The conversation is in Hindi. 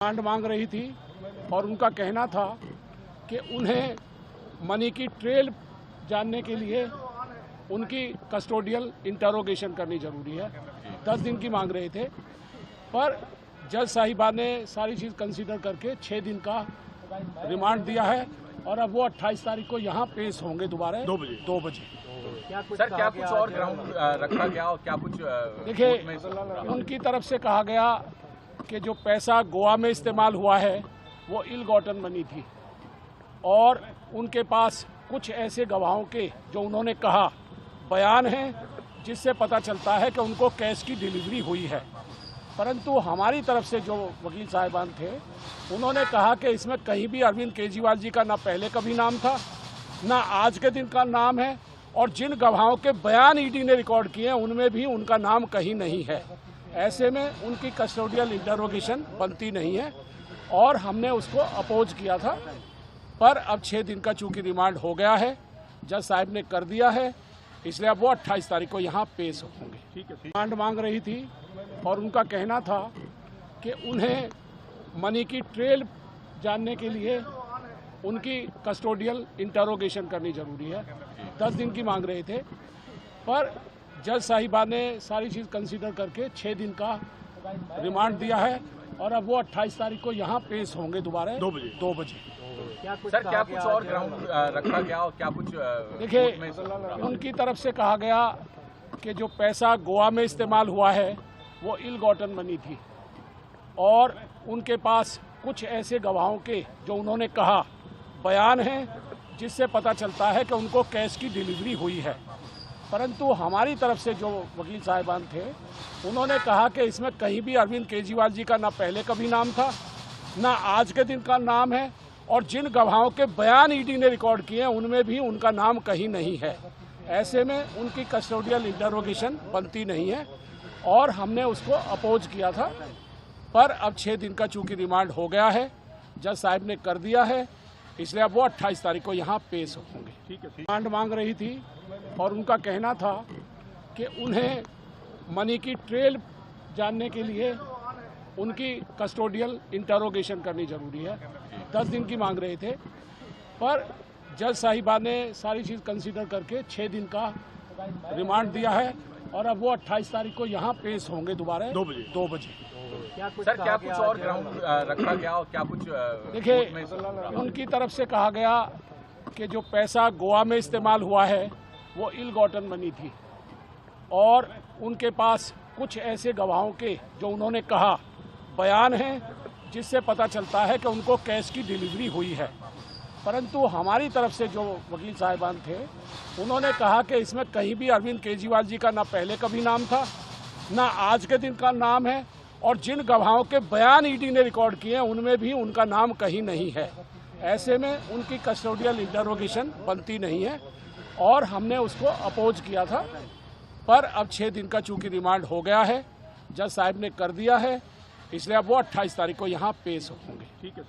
डिमांड मांग रही थी और उनका कहना था कि उन्हें मनी की ट्रेल जानने के लिए उनकी कस्टोडियल इंटरोगेशन करनी जरूरी है। 10 दिन की मांग रहे थे, पर जज साहिबा ने सारी चीज़ कंसीडर करके 6 दिन का रिमांड दिया है और अब वो 28 तारीख को यहाँ पेश होंगे दोबारा 2 बजे। सर, क्या कुछ और ग्राउंड रखा गया और क्या कुछ देखिए, उनकी तरफ से कहा गया कि जो पैसा गोवा में इस्तेमाल हुआ है वो इल गॉटन मनी थी और उनके पास कुछ ऐसे गवाहों के जो उन्होंने कहा बयान हैं जिससे पता चलता है कि उनको कैश की डिलीवरी हुई है। परंतु हमारी तरफ से जो वकील साहिबान थे उन्होंने कहा कि इसमें कहीं भी अरविंद केजरीवाल जी का ना पहले कभी नाम था ना आज के दिन का नाम है और जिन गवाहों के बयान ईडी ने रिकॉर्ड किए हैं उनमें भी उनका नाम कहीं नहीं है। ऐसे में उनकी कस्टोडियल इंटरोगेशन बनती नहीं है और हमने उसको अपोज किया था, पर अब 6 दिन का चूंकि रिमांड हो गया है, जज साहब ने कर दिया है, इसलिए अब वो 28 तारीख को यहाँ पेश होंगे। ठीक है। डिमांड मांग रही थी और उनका कहना था कि उन्हें मनी की ट्रेल जानने के लिए उनकी कस्टोडियल इंटरोगेशन करनी जरूरी है। 10 दिन की मांग रहे थे, पर जज साहिबा ने सारी चीज़ कंसीडर करके 6 दिन का रिमांड दिया है और अब वो 28 तारीख को यहाँ पेश होंगे दोबारा 2 बजे। सर, क्या कुछ और ग्राउंड रखा गया और क्या कुछ देखिए, उनकी तरफ से कहा गया कि जो पैसा गोवा में इस्तेमाल हुआ है वो इल गॉटन मनी थी और उनके पास कुछ ऐसे गवाहों के जो उन्होंने कहा बयान हैं जिससे पता चलता है कि उनको कैश की डिलीवरी हुई है। परंतु हमारी तरफ से जो वकील साहिबान थे उन्होंने कहा कि इसमें कहीं भी अरविंद केजरीवाल जी का ना पहले कभी नाम था ना आज के दिन का नाम है और जिन गवाहों के बयान ईडी ने रिकॉर्ड किए हैं उनमें भी उनका नाम कहीं नहीं है। ऐसे में उनकी कस्टोडियल इंटरोगेशन बनती नहीं है और हमने उसको अपोज किया था, पर अब 6 दिन का चूंकि रिमांड हो गया है, जज साहब ने कर दिया है, इसलिए अब वो 28 तारीख को यहाँ पेश होंगे। ठीक है। डिमांड मांग रही थी और उनका कहना था कि उन्हें मनी की ट्रेल जानने के लिए उनकी कस्टोडियल इंटरोगेशन करनी जरूरी है। 10 दिन की मांग रहे थे, पर जज साहिबा ने सारी चीज़ कंसीडर करके 6 दिन का रिमांड दिया है और अब वो 28 तारीख को यहाँ पेश होंगे दोबारा 2 बजे। सर, क्या कुछ और ग्राउंड रखा गया और क्या कुछ देखिए, उनकी तरफ से कहा गया कि जो पैसा गोवा में इस्तेमाल हुआ है वो इल गॉटन मनी थी और उनके पास कुछ ऐसे गवाहों के जो उन्होंने कहा बयान हैं जिससे पता चलता है कि उनको कैश की डिलीवरी हुई है। परंतु हमारी तरफ से जो वकील साहिबान थे उन्होंने कहा कि इसमें कहीं भी अरविंद केजरीवाल जी का ना पहले कभी नाम था ना आज के दिन का नाम है और जिन गवाहों के बयान ईडी ने रिकॉर्ड किए हैं उनमें भी उनका नाम कहीं नहीं है। ऐसे में उनकी कस्टोडियल इंटरोगेशन बनती नहीं है और हमने उसको अपोज किया था, पर अब 6 दिन का चूंकि रिमांड हो गया है, जज साहब ने कर दिया है, इसलिए अब वो 28 तारीख को यहाँ पेश होंगे। ठीक है।